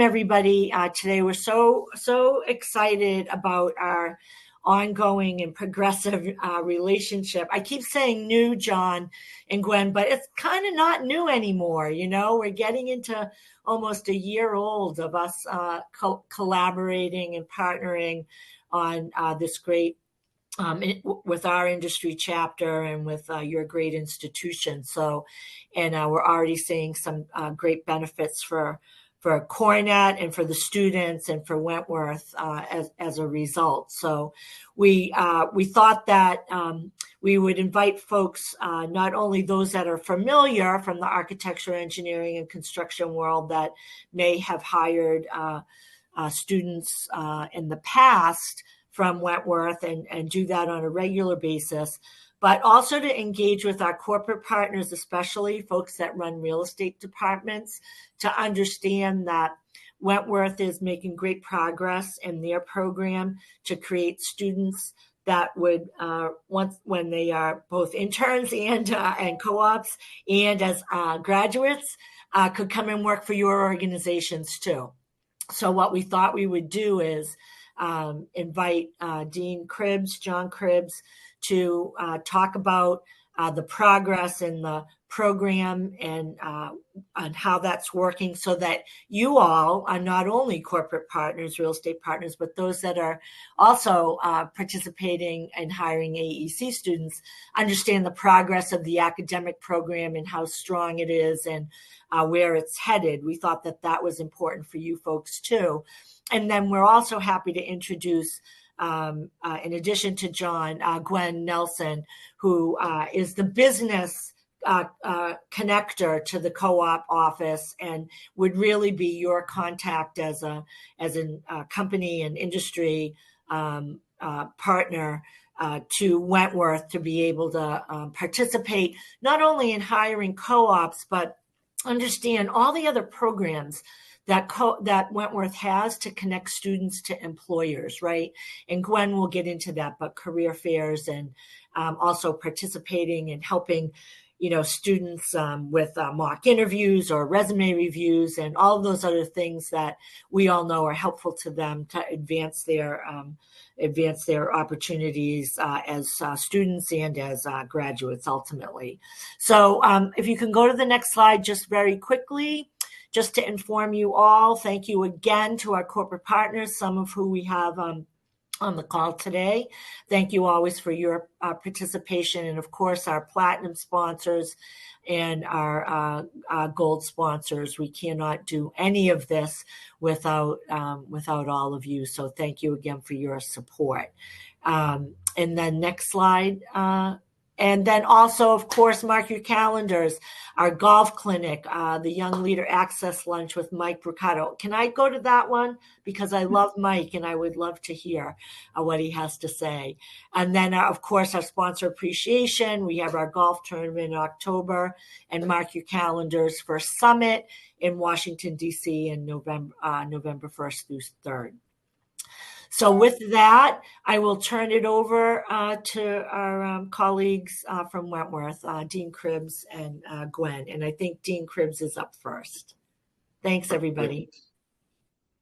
everybody. Today we're so excited about our ongoing and progressive relationship. I keep saying new, John and Gwen, but it's kind of not new anymore. You know, we're getting into almost a year old of us collaborating and partnering on this great with our industry chapter and with your great institution. So, and we're already seeing some great benefits for CoreNet and for the students and for Wentworth as a result. So we thought that we would invite folks, not only those that are familiar from the architecture, engineering, and construction world that may have hired students in the past from Wentworth and do that on a regular basis, but also to engage with our corporate partners, especially folks that run real estate departments, to understand that Wentworth is making great progress in their program to create students that would, when they are both interns and co-ops and as graduates, could come and work for your organizations too. So what we thought we would do is invite Dean Cribbs, John Cribbs, to talk about the progress in the program and how that's working, so that you all are not only corporate partners, real estate partners, but those that are also participating in hiring AEC students understand the progress of the academic program and how strong it is and where it's headed. We thought that that was important for you folks too. And then we're also happy to introduce, in addition to John, Gwen Nelson, who is the business connector to the co-op office and would really be your contact as a company and industry partner to Wentworth to be able to participate not only in hiring co-ops, but understand all the other programs that Wentworth has to connect students to employers, right? And Gwen will get into that, but career fairs and also participating and helping, students with mock interviews or resume reviews and all of those other things that we all know are helpful to them to advance their opportunities as students and as graduates ultimately. So if you can go to the next slide just very quickly. Just to inform you all, thank you again to our corporate partners, some of who we have on the call today. Thank you always for your participation, and of course our platinum sponsors and our gold sponsors. We cannot do any of this without all of you. So thank you again for your support. And then next slide. And then also, of course, mark your calendars, our golf clinic, the Young Leader Access Lunch with Mike Brucato. Can I go to that one? Because I love Mike and I would love to hear what he has to say. And then, of course, our sponsor appreciation. We have our golf tournament in October, and mark your calendars for Summit in Washington, D.C. in November 1st through 3rd. So with that, I will turn it over to our colleagues from Wentworth, Dean Cribbs and Gwen. And I think Dean Cribbs is up first. Thanks, everybody.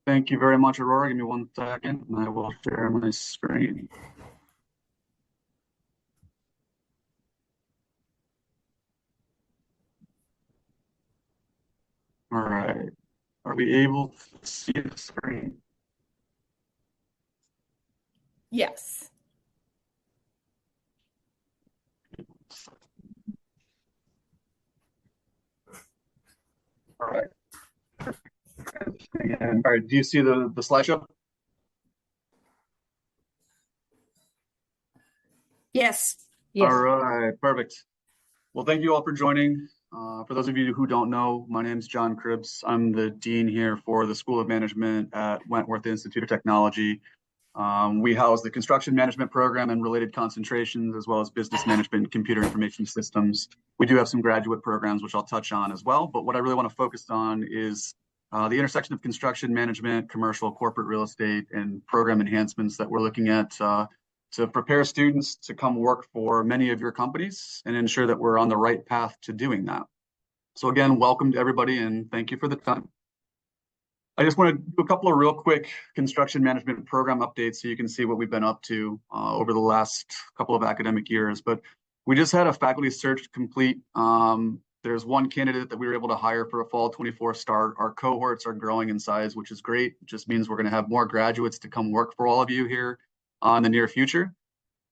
Thank you very much, Aurora. Give me 1 second, and I will share my screen. All right. Are we able to see the screen? Yes. All right. And, all right. Do you see the slideshow? Yes. All right. Perfect. Well, thank you all for joining. For those of you who don't know, my name is John Cribbs. I'm the dean here for the School of Management at Wentworth Institute of Technology. We house the construction management program and related concentrations, as well as business management and computer information systems. We do have some graduate programs, which I'll touch on as well. But what I really want to focus on is the intersection of construction management, commercial, corporate real estate, and program enhancements that we're looking at to prepare students to come work for many of your companies and ensure that we're on the right path to doing that. So again, welcome to everybody, and thank you for the time. I just want to do a couple of real quick construction management program updates so you can see what we've been up to over the last couple of academic years. But we just had a faculty search complete. There's one candidate that we were able to hire for a fall 24 start. Our cohorts are growing in size, which is great. It just means we're going to have more graduates to come work for all of you here in the near future.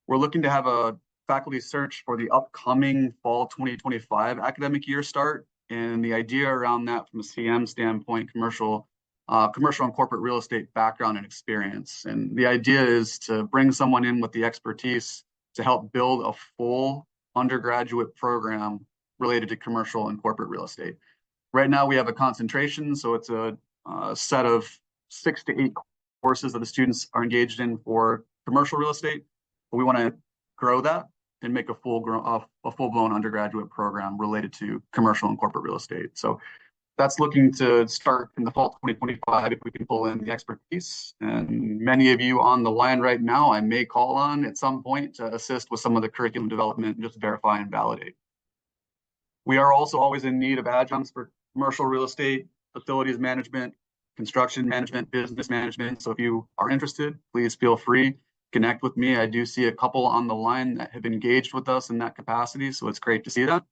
We're looking to have a faculty search for the upcoming fall 2025 academic year start. And the idea around that from a CM standpoint, commercial and corporate real estate background and experience. And the idea is to bring someone in with the expertise to help build a full undergraduate program related to commercial and corporate real estate. Right now we have a concentration, so it's a set of 6 to 8 courses that the students are engaged in for commercial real estate. But we want to grow that and make a full-blown undergraduate program related to commercial and corporate real estate. So that's looking to start in the fall 2025 if we can pull in the expertise. And many of you on the line right now, I may call on at some point to assist with some of the curriculum development and just verify and validate. We are also always in need of adjuncts for commercial real estate, facilities management, construction management, business management. So if you are interested, please feel free, connect with me. I do see a couple on the line that have engaged with us in that capacity, so it's great to see that.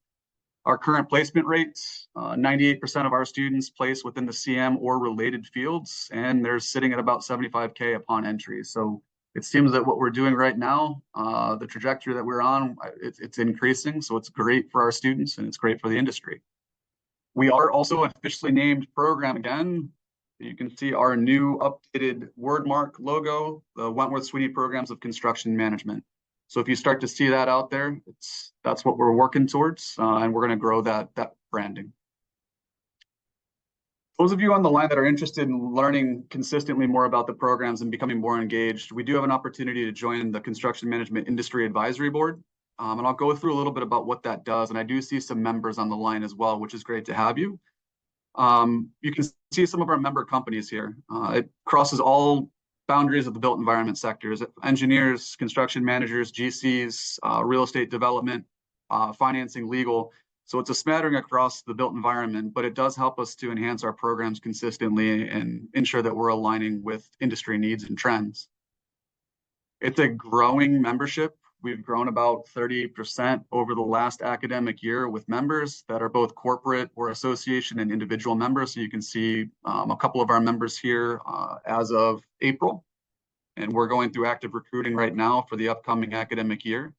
Our current placement rates, 98% of our students place within the CM or related fields, and they're sitting at about 75K upon entry. So it seems that what we're doing right now, the trajectory that we're on, it's increasing. So it's great for our students and it's great for the industry. We are also officially named program again. You can see our new updated wordmark logo, the Wentworth Sweeney Programs of Construction Management. So if you start to see that out there, that's what we're working towards, and we're going to grow that branding. Those of you on the line that are interested in learning consistently more about the programs and becoming more engaged, we do have an opportunity to join the Construction Management Industry Advisory Board. And I'll go through a little bit about what that does. And I do see some members on the line as well, which is great to have you. You can see some of our member companies here. It crosses all boundaries of the built environment sectors: engineers, construction managers, GCs, real estate development, financing, legal. So it's a smattering across the built environment, but it does help us to enhance our programs consistently and ensure that we're aligning with industry needs and trends. It's a growing membership. We've grown about 30% over the last academic year with members that are both corporate or association and individual members. So you can see a couple of our members here as of April. And we're going through active recruiting right now for the upcoming academic year.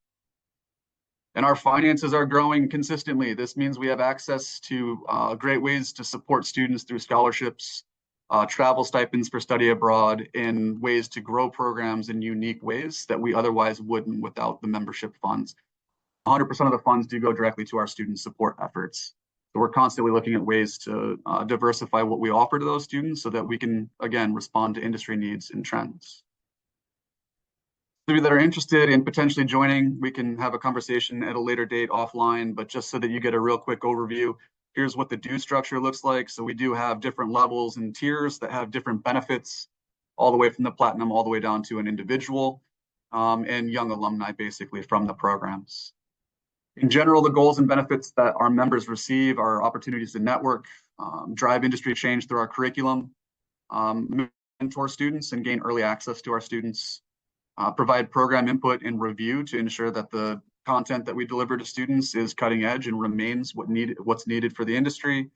And our finances are growing consistently. This means we have access to great ways to support students through scholarships, travel stipends for study abroad, and ways to grow programs in unique ways that we otherwise wouldn't without the membership funds. 100% of the funds do go directly to our student support efforts. So we're constantly looking at ways to diversify what we offer to those students so that we can, again, respond to industry needs and trends. Those of you that are interested in potentially joining, we can have a conversation at a later date offline, but just so that you get a real quick overview, here's what the due structure looks like. So we do have different levels and tiers that have different benefits, all the way from the platinum all the way down to an individual and young alumni basically from the programs. In general, the goals and benefits that our members receive are opportunities to network, drive industry change through our curriculum, mentor students and gain early access to our students, provide program input and review to ensure that the content that we deliver to students is cutting edge and remains what's needed for the industry,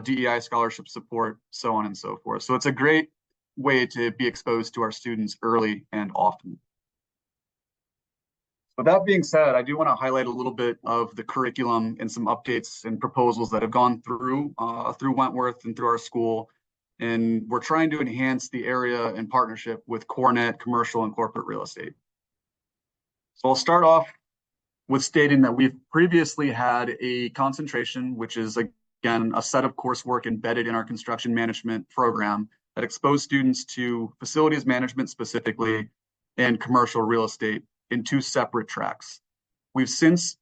DEI scholarship support, so on and so forth. So it's a great way to be exposed to our students early and often. With that being said, I do want to highlight a little bit of the curriculum and some updates and proposals that have gone through Wentworth and through our school. And we're trying to enhance the area in partnership with CoreNet, commercial and corporate real estate. So I'll start off with stating that we've previously had a concentration, which is again a set of coursework embedded in our construction management program that exposed students to facilities management specifically and commercial real estate in 2 separate tracks. We've since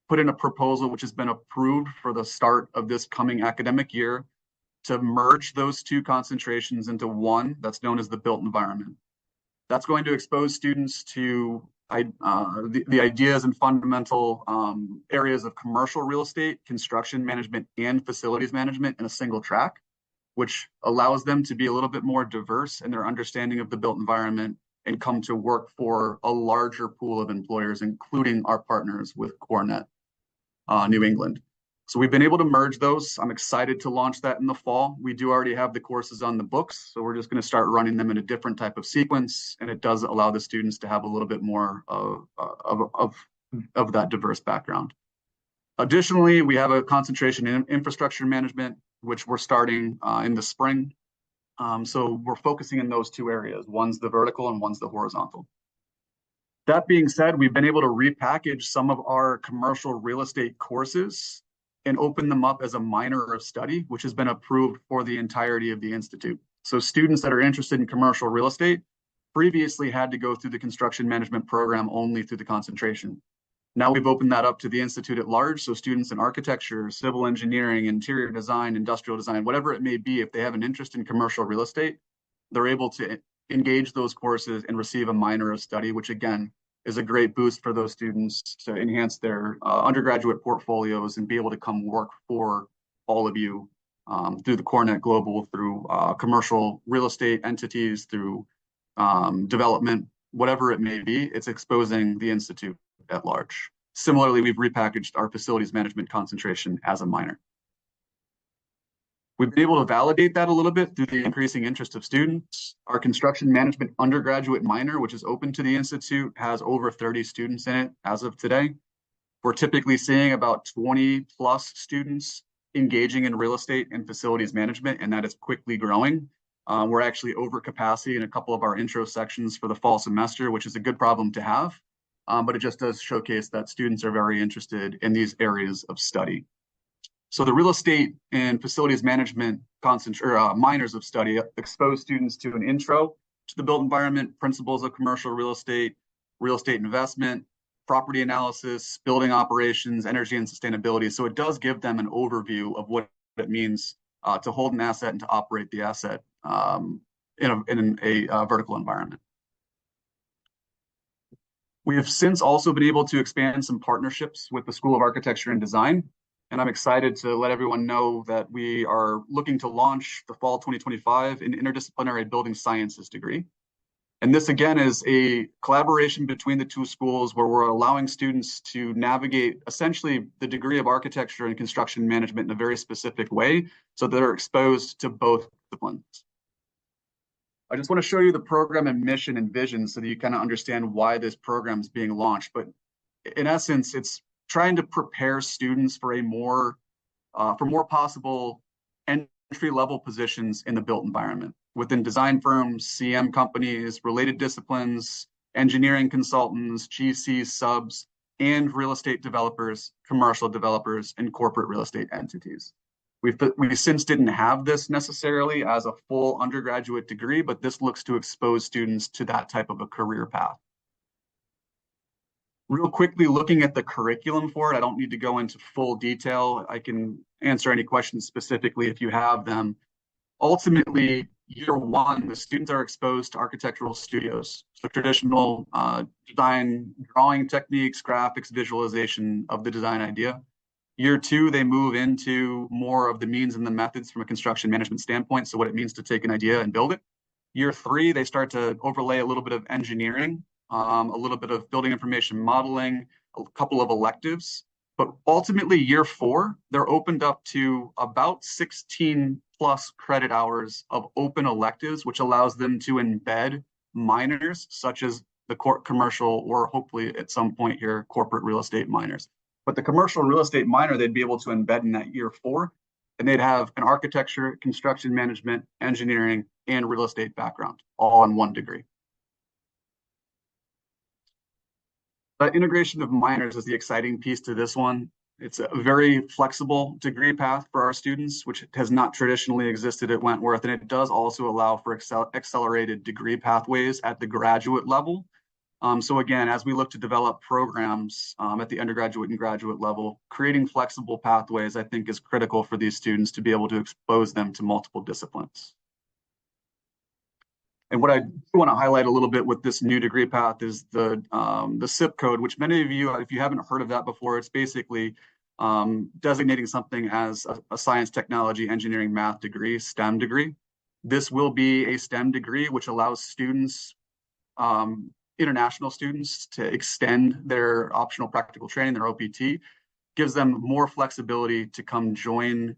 put in a proposal which has been approved for the start of this coming academic year to merge those 2 concentrations into one that's known as the built environment. That's going to expose students to the ideas and fundamental areas of commercial real estate, construction management, and facilities management in a single track. which allows them to be a little bit more diverse in their understanding of the built environment and come to work for a larger pool of employers, including our partners with CoreNet, New England. So we've been able to merge those. I'm excited to launch that in the fall. We do already have the courses on the books, so we're just going to start running them in a different type of sequence, and it does allow the students to have a little bit more of that diverse background. Additionally, we have a concentration in infrastructure management, which we're starting in the spring. So we're focusing in those two areas. One's the vertical and one's the horizontal. That being said, we've been able to repackage some of our commercial real estate courses and open them up as a minor of study, which has been approved for the entirety of the Institute. So students that are interested in commercial real estate previously had to go through the construction management program only through the concentration. Now we've opened that up to the Institute at large, so students in architecture, civil engineering, interior design, industrial design, whatever it may be, if they have an interest in commercial real estate, they're able to engage those courses and receive a minor of study, which again is a great boost for those students to enhance their undergraduate portfolios and be able to come work for all of you through the CoreNet Global, through commercial real estate entities, through development, whatever it may be. It's exposing the Institute at large. Similarly, we've repackaged our facilities management concentration as a minor. We've been able to validate that a little bit through the increasing interest of students. Our construction management undergraduate minor, which is open to the Institute, has over 30 students in it as of today. We're typically seeing about 20 plus students engaging in real estate and facilities management, and that is quickly growing. We're actually over capacity in a couple of our intro sections for the fall semester, which is a good problem to have, but it just does showcase that students are very interested in these areas of study. So the real estate and facilities management minors of study expose students to an intro to the built environment, principles of commercial real estate investment, property analysis, building operations, energy and sustainability. So it does give them an overview of what it means to hold an asset and to operate the asset in a vertical environment. We have since also been able to expand some partnerships with the School of Architecture and Design. And I'm excited to let everyone know that we are looking to launch the fall 2025 an interdisciplinary building sciences degree. And this again is a collaboration between the two schools where we're allowing students to navigate essentially the degree of architecture and construction management in a very specific way so that they're exposed to both disciplines. I just want to show you the program and mission and vision so that you kind of understand why this program is being launched. But in essence, it's trying to prepare students for more possible entry-level positions in the built environment within design firms, CM companies, related disciplines, engineering consultants, GCs, subs, and real estate developers, commercial developers, and corporate real estate entities. We since didn't have this necessarily as a full undergraduate degree, but this looks to expose students to that type of a career path. Real quickly, looking at the curriculum for it, I don't need to go into full detail. I can answer any questions specifically if you have them. Ultimately, year one, the students are exposed to architectural studios, so traditional design, drawing techniques, graphics, visualization of the design idea. Year two, they move into more of the means and the methods from a construction management standpoint, so what it means to take an idea and build it. Year three, they start to overlay a little bit of engineering, a little bit of building information modeling, a couple of electives. But ultimately, year four, they're opened up to about 16 plus credit hours of open electives, which allows them to embed minors such as the commercial or hopefully at some point here, corporate real estate minors. But the commercial real estate minor, they'd be able to embed in that year four, and they'd have an architecture, construction management, engineering, and real estate background, all in one degree. The integration of minors is the exciting piece to this one. It's a very flexible degree path for our students, which has not traditionally existed at Wentworth, and it does also allow for accelerated degree pathways at the graduate level. So again, as we look to develop programs at the undergraduate and graduate level, creating flexible pathways, I think, is critical for these students to be able to expose them to multiple disciplines. And what I do want to highlight a little bit with this new degree path is the SIP code, which many of you, if you haven't heard of that before, it's basically designating something as a science, technology, engineering, math degree, STEM degree. This will be a STEM degree, which allows students, international students, to extend their optional practical training, their OPT, gives them more flexibility to come join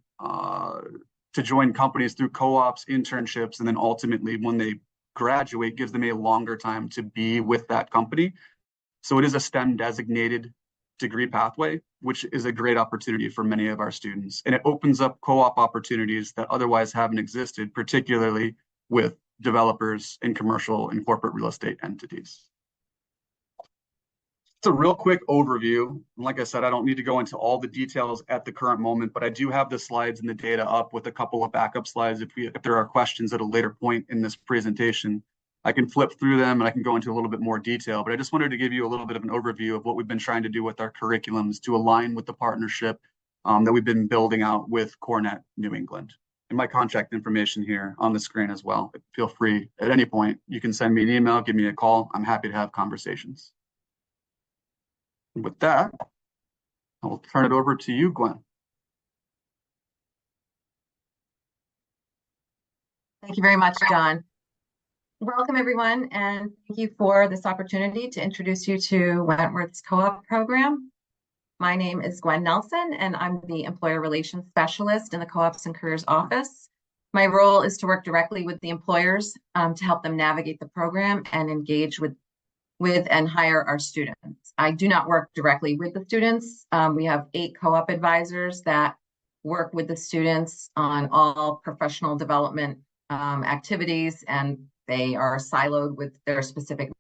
companies through co-ops, internships, and then ultimately when they graduate, gives them a longer time to be with that company. So it is a STEM designated degree pathway, which is a great opportunity for many of our students. And it opens up co-op opportunities that otherwise haven't existed, particularly with developers in commercial and corporate real estate entities. It's a real quick overview. Like I said, I don't need to go into all the details at the current moment, but I do have the slides and the data up with a couple of backup slides. If there are questions at a later point in this presentation, I can flip through them and I can go into a little bit more detail, but I just wanted to give you a little bit of an overview of what we've been trying to do with our curriculums to align with the partnership that we've been building out with CoreNet New England. And my contact information here on the screen as well. Feel free at any point, you can send me an email, give me a call. I'm happy to have conversations. And with that, I will turn it over to you, Gwen. Thank you very much, John. Welcome, everyone, and thank you for this opportunity to introduce you to Wentworth's co-op program. My name is Gwen Nelson, and I'm the Employer Relations Specialist in the Co-ops and Careers Office. My role is to work directly with the employers to help them navigate the program and engage with and hire our students. I do not work directly with the students. We have 8 co-op advisors that work with the students on all professional development activities, and they are siloed with their specific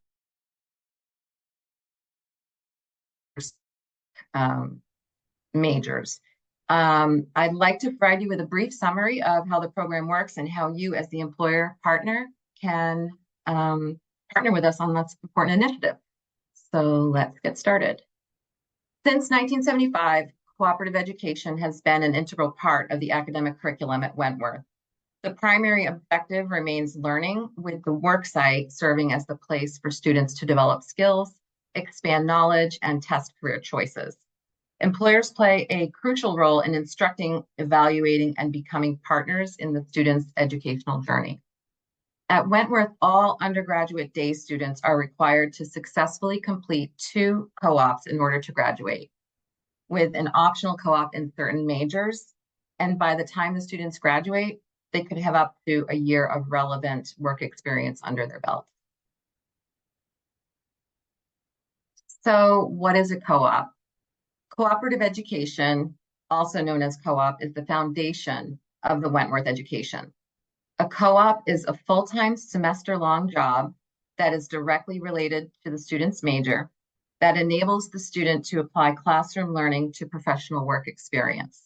majors. I'd like to provide you with a brief summary of how the program works and how you as the employer partner can partner with us on this important initiative. So let's get started. Since 1975, cooperative education has been an integral part of the academic curriculum at Wentworth. The primary objective remains learning, with the work site serving as the place for students to develop skills, expand knowledge, and test career choices. Employers play a crucial role in instructing, evaluating, and becoming partners in the students' educational journey. At Wentworth, all undergraduate day students are required to successfully complete 2 co-ops in order to graduate, with an optional co-op in certain majors. And by the time the students graduate, they could have up to a year of relevant work experience under their belt. So what is a co-op? Cooperative education, also known as co-op, is the foundation of the Wentworth education. A co-op is a full-time semester-long job that is directly related to the student's major that enables the student to apply classroom learning to professional work experience.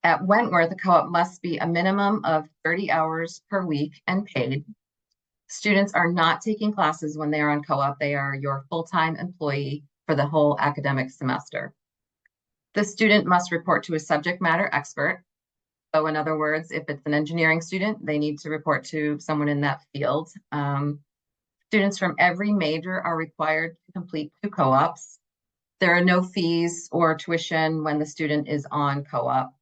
At Wentworth, a co-op must be a minimum of 30 hours per week and paid. Students are not taking classes when they are on co-op. They are your full-time employee for the whole academic semester. The student must report to a subject matter expert. So in other words, if it's an engineering student, they need to report to someone in that field. Students from every major are required to complete 2 co-ops. There are no fees or tuition when the student is on co-op.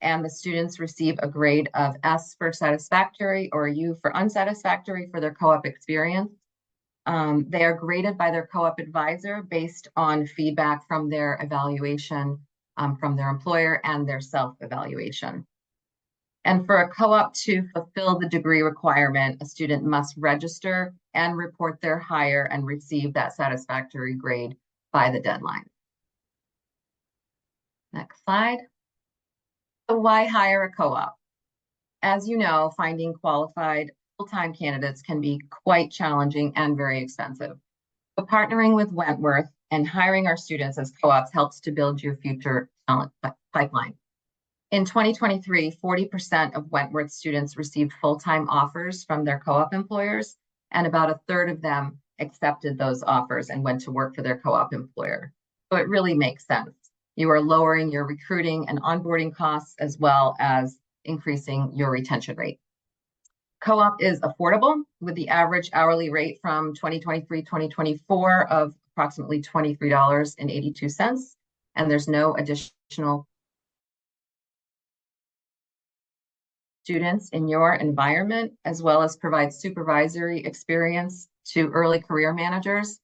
And the students receive a grade of S for satisfactory or U for unsatisfactory for their co-op experience. They are graded by their co-op advisor based on feedback from their evaluation from their employer and their self-evaluation. And for a co-op to fulfill the degree requirement, a student must register and report their hire and receive that satisfactory grade by the deadline. Next slide. So why hire a co-op? As you know, finding qualified full-time candidates can be quite challenging and very expensive. But partnering with Wentworth and hiring our students as co-ops helps to build your future talent pipeline. In 2023, 40% of Wentworth students received full-time offers from their co-op employers, and about a third of them accepted those offers and went to work for their co-op employer. So it really makes sense. You are lowering your recruiting and onboarding costs as well as increasing your retention rate. Co-op is affordable, with the average hourly rate from 2023-2024 of approximately $23.82, and there's no additional students in your environment, as well as provide supervisory experience to early career managers.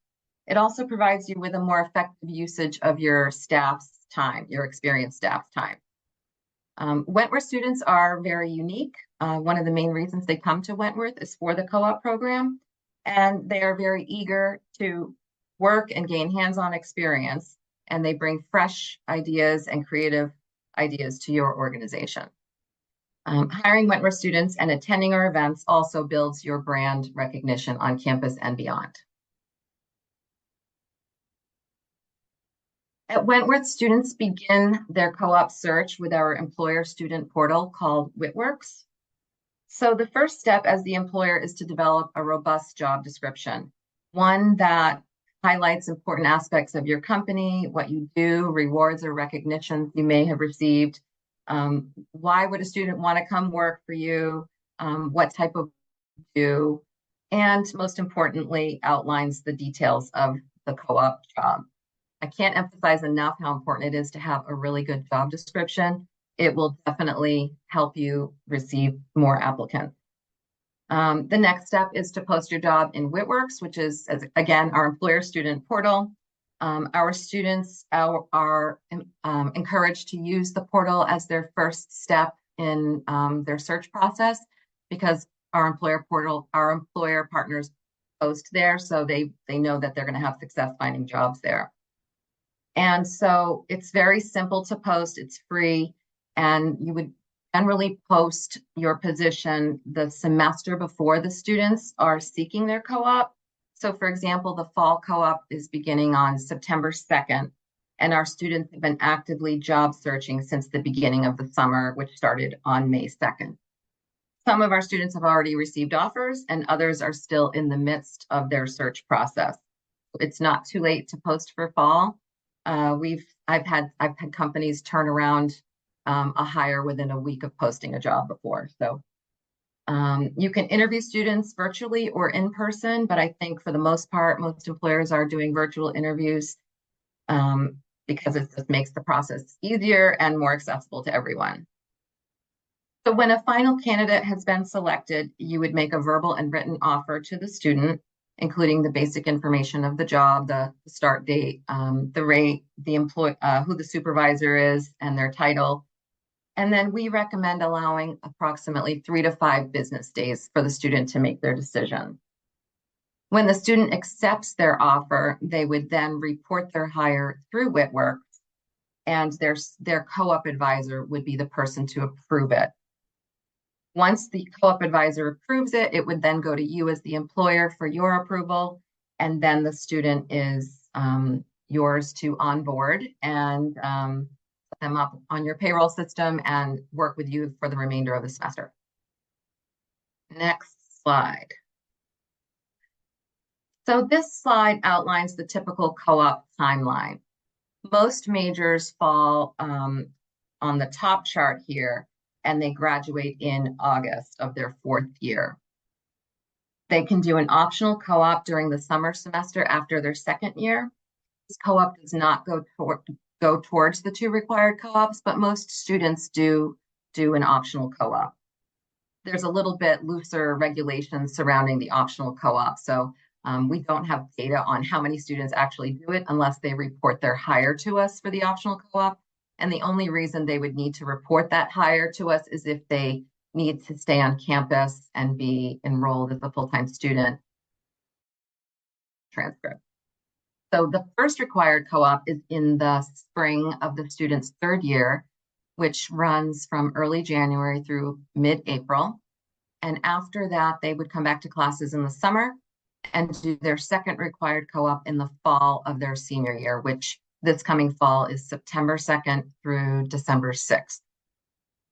It also provides you with a more effective usage of your staff's time, your experienced staff's time. Wentworth students are very unique. One of the main reasons they come to Wentworth is for the co-op program, and they are very eager to work and gain hands-on experience, and they bring fresh ideas and creative ideas to your organization. Hiring Wentworth students and attending our events also builds your brand recognition on campus and beyond. At Wentworth, students begin their co-op search with our employer student portal called WITworks. So the first step as the employer is to develop a robust job description, one that highlights important aspects of your company, what you do, rewards or recognitions you may have received. Why would a student want to come work for you? What type of do, and most importantly, outlines the details of the co-op job. I can't emphasize enough how important it is to have a really good job description. It will definitely help you receive more applicants. The next step is to post your job in WITworks, which is, again, our employer student portal. Our students are encouraged to use the portal as their first step in their search process, because our employer partners post there, so they know that they're going to have success finding jobs there. And so it's very simple to post, it's free, and you would generally post your position the semester before the students are seeking their co-op. So for example, the fall co-op is beginning on September 2nd, and our students have been actively job searching since the beginning of the summer, which started on May 2nd. Some of our students have already received offers, and others are still in the midst of their search process. It's not too late to post for fall. I've had companies turn around a hire within a week of posting a job before. So you can interview students virtually or in person, but I think for the most part, most employers are doing virtual interviews because it just makes the process easier and more accessible to everyone. So when a final candidate has been selected, you would make a verbal and written offer to the student, including the basic information of the job, the start date, the rate, who the supervisor is, and their title. And then we recommend allowing approximately 3 to 5 business days for the student to make their decision. When the student accepts their offer, they would then report their hire through WITworks, and their co-op advisor would be the person to approve it. Once the co-op advisor approves it, it would then go to you as the employer for your approval, and then the student is yours to onboard and set them up on your payroll system and work with you for the remainder of the semester. Next slide. So this slide outlines the typical co-op timeline. Most majors fall on the top chart here, and they graduate in August of their 4th year. They can do an optional co-op during the summer semester after their 2nd year. This co-op does not go towards the 2 required co-ops, but most students do an optional co-op. There's a little bit looser regulations surrounding the optional co-op, so we don't have data on how many students actually do it unless they report their hire to us for the optional co-op. And the only reason they would need to report that hire to us is if they need to stay on campus and be enrolled as a full-time student. Transcript. So the first required co-op is in the spring of the student's 3rd year, which runs from early January through mid-April. And after that, they would come back to classes in the summer and do their 2nd required co-op in the fall of their senior year, which this coming fall is September 2nd through December 6th.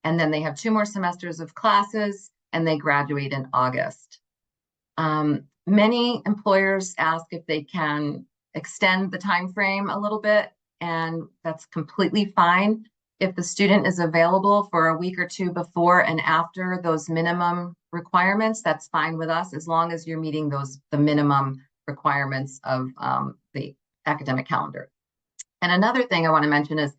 And then they have 2 more semesters of classes, and they graduate in August. Many employers ask if they can extend the time frame a little bit, and that's completely fine. If the student is available for a week or 2 before and after those minimum requirements, that's fine with us, as long as you're meeting the minimum requirements of the academic calendar. And another thing I want to mention is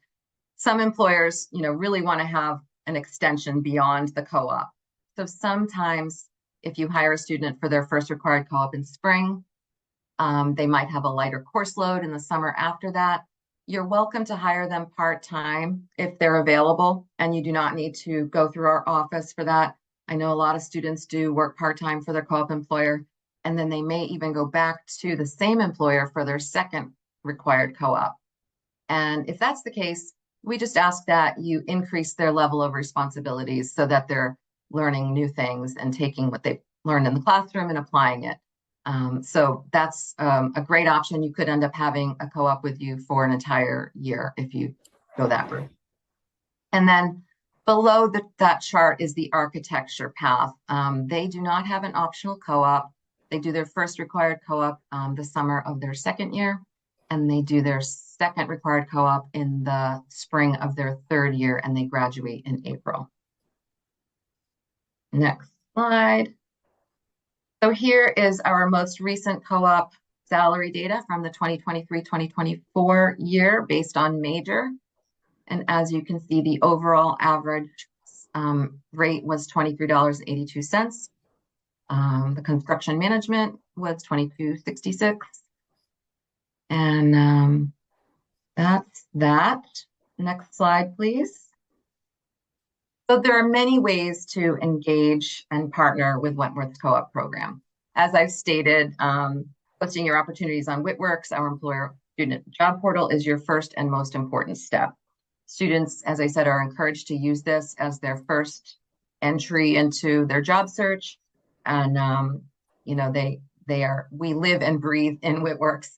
some employers, really want to have an extension beyond the co-op. So sometimes if you hire a student for their first required co-op in spring, they might have a lighter course load in the summer after that. You're welcome to hire them part-time if they're available, and you do not need to go through our office for that. I know a lot of students do work part-time for their co-op employer, and then they may even go back to the same employer for their second required co-op. And if that's the case, we just ask that you increase their level of responsibilities so that they're learning new things and taking what they've learned in the classroom and applying it. So that's a great option. You could end up having a co-op with you for an entire year if you go that route. And then below that chart is the architecture path. They do not have an optional co-op. They do their first required co-op the summer of their second year, and they do their second required co-op in the spring of their third year, and they graduate in April. Next slide. So here is our most recent co-op salary data from the 2023-2024 year based on major. And as you can see, the overall average rate was $23.82. The construction management was $22.66. And that's that. Next slide, please. So there are many ways to engage and partner with Wentworth's co-op program. As I've stated, posting your opportunities on WITWorks, our employer student job portal, is your first and most important step. Students, as I said, are encouraged to use this as their first entry into their job search. And, we live and breathe in WITWorks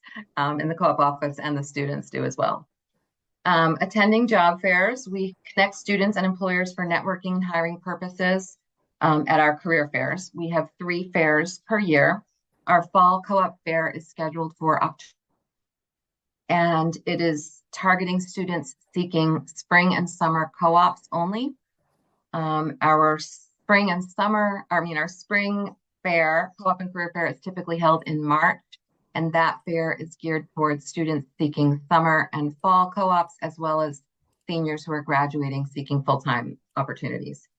in the co-op office, and the students do as well. Attending job fairs, we connect students and employers for networking and hiring purposes at our career fairs. We have 3 fairs per year. Our fall co-op fair is scheduled for October, and it is targeting students seeking spring and summer co-ops only. Our spring fair, co-op and career fair, is typically held in March. And that fair is geared towards students seeking summer and fall co-ops, as well as seniors who are graduating seeking full-time opportunities.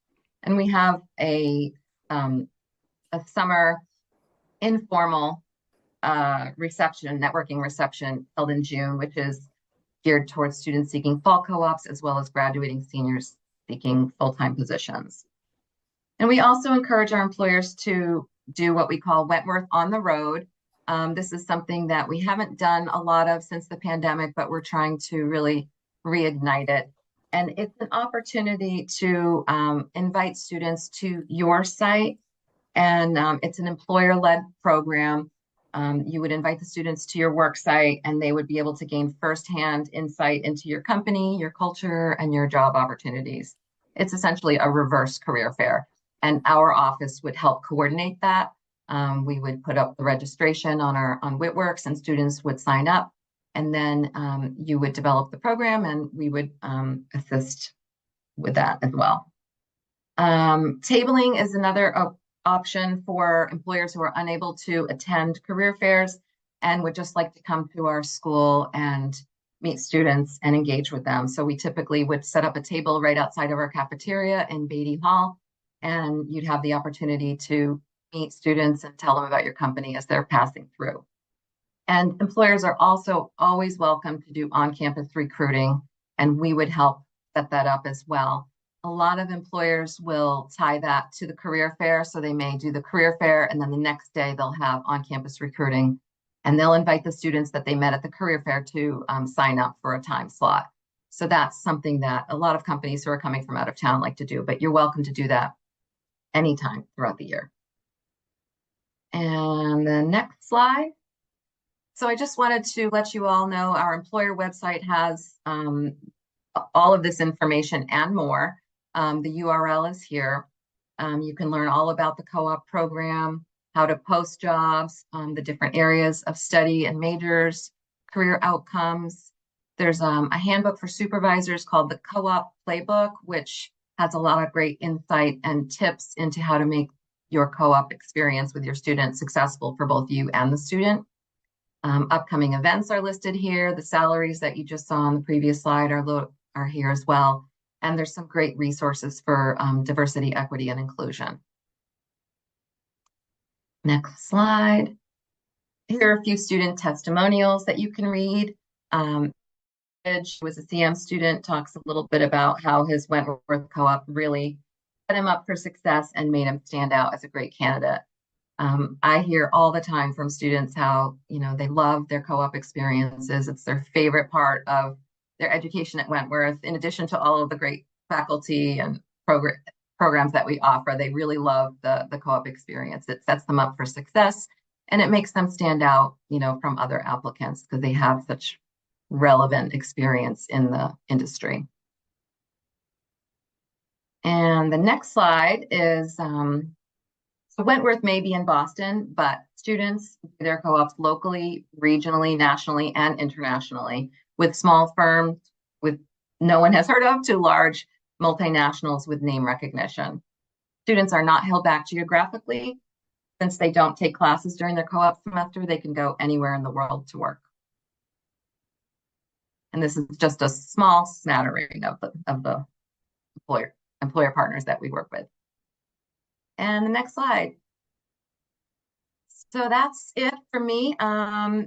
And we have a summer informal networking reception held in June, which is geared towards students seeking fall co-ops, as well as graduating seniors seeking full-time positions. And we also encourage our employers to do what we call Wentworth on the road. This is something that we haven't done a lot of since the pandemic, but we're trying to really reignite it. And it's an opportunity to invite students to your site. And it's an employer-led program. You would invite the students to your work site, and they would be able to gain firsthand insight into your company, your culture, and your job opportunities. It's essentially a reverse career fair, and our office would help coordinate that. We would put up the registration on WITWorks, and students would sign up, and then you would develop the program, and we would assist with that as well. Tabling is another option for employers who are unable to attend career fairs and would just like to come to our school and meet students and engage with them. So we typically would set up a table right outside of our cafeteria in Beatty Hall, and you'd have the opportunity to meet students and tell them about your company as they're passing through. And employers are also always welcome to do on-campus recruiting, and we would help set that up as well. A lot of employers will tie that to the career fair, so they may do the career fair, and then the next day they'll have on-campus recruiting, and they'll invite the students that they met at the career fair to sign up for a time slot. So that's something that a lot of companies who are coming from out of town like to do, but you're welcome to do that anytime throughout the year. And the next slide. So I just wanted to let you all know our employer website has all of this information and more. The URL is here. You can learn all about the co-op program, how to post jobs, the different areas of study and majors, career outcomes. There's a handbook for supervisors called the Co-op Playbook, which has a lot of great insight and tips into how to make your co-op experience with your student successful for both you and the student. Upcoming events are listed here. The salaries that you just saw on the previous slide are here as well. And there's some great resources for diversity, equity, and inclusion. Next slide. Here are a few student testimonials that you can read. Who was a CM student, talks a little bit about how his Wentworth co-op really set him up for success and made him stand out as a great candidate. I hear all the time from students how, they love their co-op experiences. It's their favorite part of their education at Wentworth. In addition to all of the great faculty and programs that we offer, they really love the co-op experience. It sets them up for success, and it makes them stand out, from other applicants because they have such relevant experience in the industry. And the next slide is, so Wentworth may be in Boston, but students do their co-ops locally, regionally, nationally, and internationally, with small firms with no one has heard of to large multinationals with name recognition. Students are not held back geographically. Since they don't take classes during their co-op semester, they can go anywhere in the world to work. And this is just a small smattering of the employer partners that we work with. And the next slide. So that's it for me.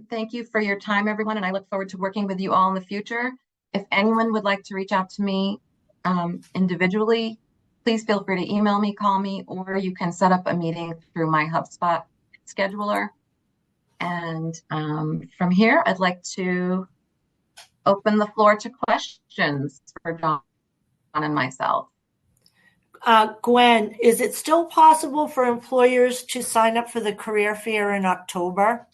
Thank you for your time, everyone, and I look forward to working with you all in the future. If anyone would like to reach out to me individually, please feel free to email me, call me, or you can set up a meeting through my HubSpot scheduler. And from here, I'd like to open the floor to questions for John and myself. Gwen, is it still possible for employers to sign up for the career fair in October?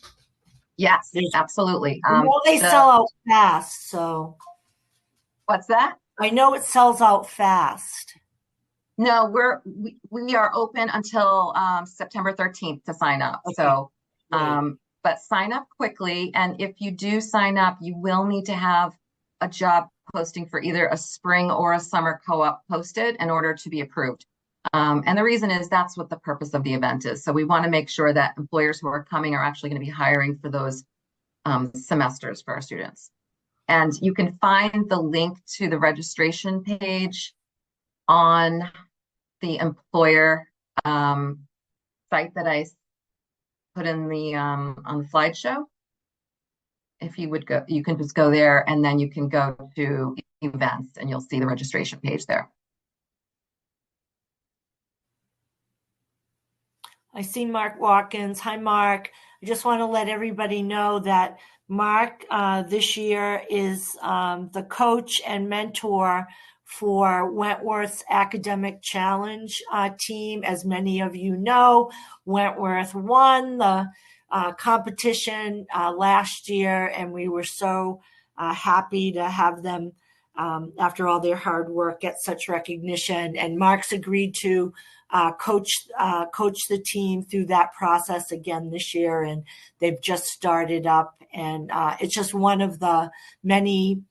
Yes, absolutely. Well, they sell out fast, so. What's that? I know it sells out fast. No, we are open until September 13th to sign up. Okay. So, but sign up quickly. And if you do sign up, you will need to have a job posting for either a spring or a summer co-op posted in order to be approved. And the reason is that's what the purpose of the event is. So we want to make sure that employers who are coming are actually going to be hiring for those semesters for our students. And you can find the link to the registration page on the employer site that I put in the on the slideshow. If you would go, you can just go there and then you can go to events and you'll see the registration page there. I see Mark Watkins. Hi, Mark. I just want to let everybody know that Mark this year is the coach and mentor for Wentworth's Academic Challenge team. As many of you know, Wentworth won the competition last year, and we were so happy to have them, after all their hard work, get such recognition. And Mark's agreed to coach the team through that process again this year, and they've just started up. And it's just one of the many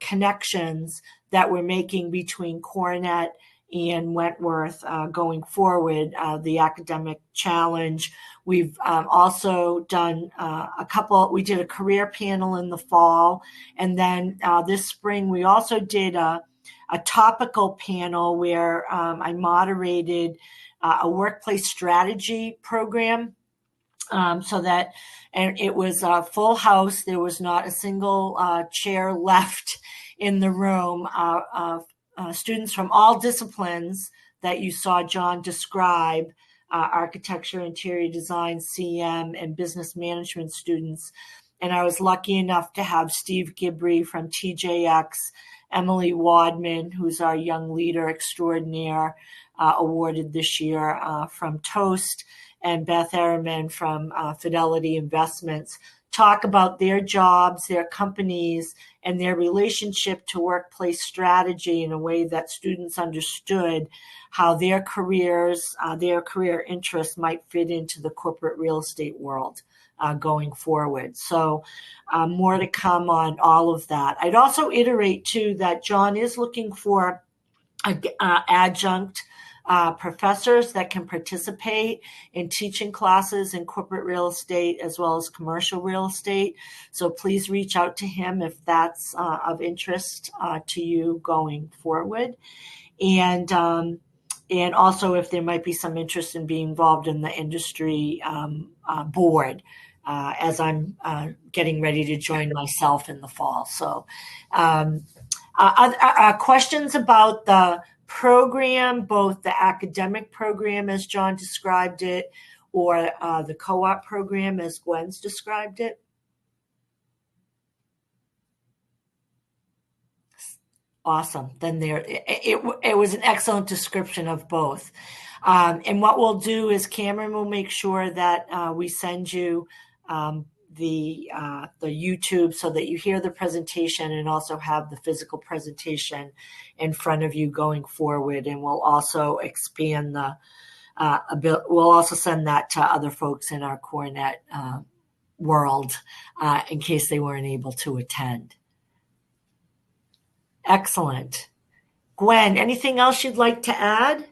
connections that we're making between CoreNet and Wentworth going forward, the academic challenge. We've also done we did a career panel in the fall. And then this spring, we also did a topical panel where I moderated a workplace strategy program. And it was a full house. There was not a single chair left in the room. Students from all disciplines that you saw John describe, architecture, interior design, CM, and business management students. And I was lucky enough to have Steve Gibbrey from TJX, Emily Wadman, who's our young leader extraordinaire, awarded this year from Toast, and Beth Ehrman from Fidelity Investments, talk about their jobs, their companies, and their relationship to workplace strategy in a way that students understood how their careers, their career interests might fit into the corporate real estate world going forward. So more to come on all of that. I'd also iterate, too, that John is looking for an adjunct professors that can participate in teaching classes in corporate real estate as well as commercial real estate. So please reach out to him if that's of interest to you going forward. And also if there might be some interest in being involved in the industry board, as I'm getting ready to join myself in the fall. So questions about the program, both the academic program as John described it, or the co-op program as Gwen's described it? Awesome. Then it was an excellent description of both. And what we'll do is Cameron will make sure that we send you the YouTube so that you hear the presentation and also have the physical presentation in front of you going forward. And we'll also expand we'll also send that to other folks in our CoreNet world in case they weren't able to attend. Excellent. Gwen, anything else you'd like to add?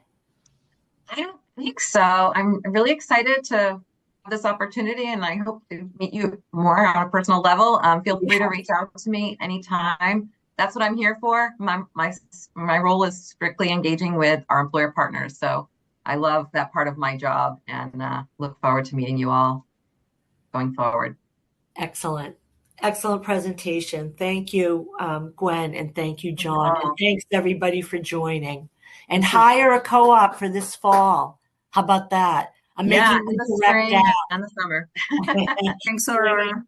I don't think so. I'm really excited to have this opportunity, and I hope to meet you more on a personal level. Feel free to reach out to me anytime. That's what I'm here for. My role is strictly engaging with our employer partners. So I love that part of my job and look forward to meeting you all going forward. Excellent. Excellent presentation. Thank you, Gwen, and thank you, John. And thanks everybody for joining. And hire a co-op for this fall. How about that? I'm making in the spring and the summer. Thanks, Aurora.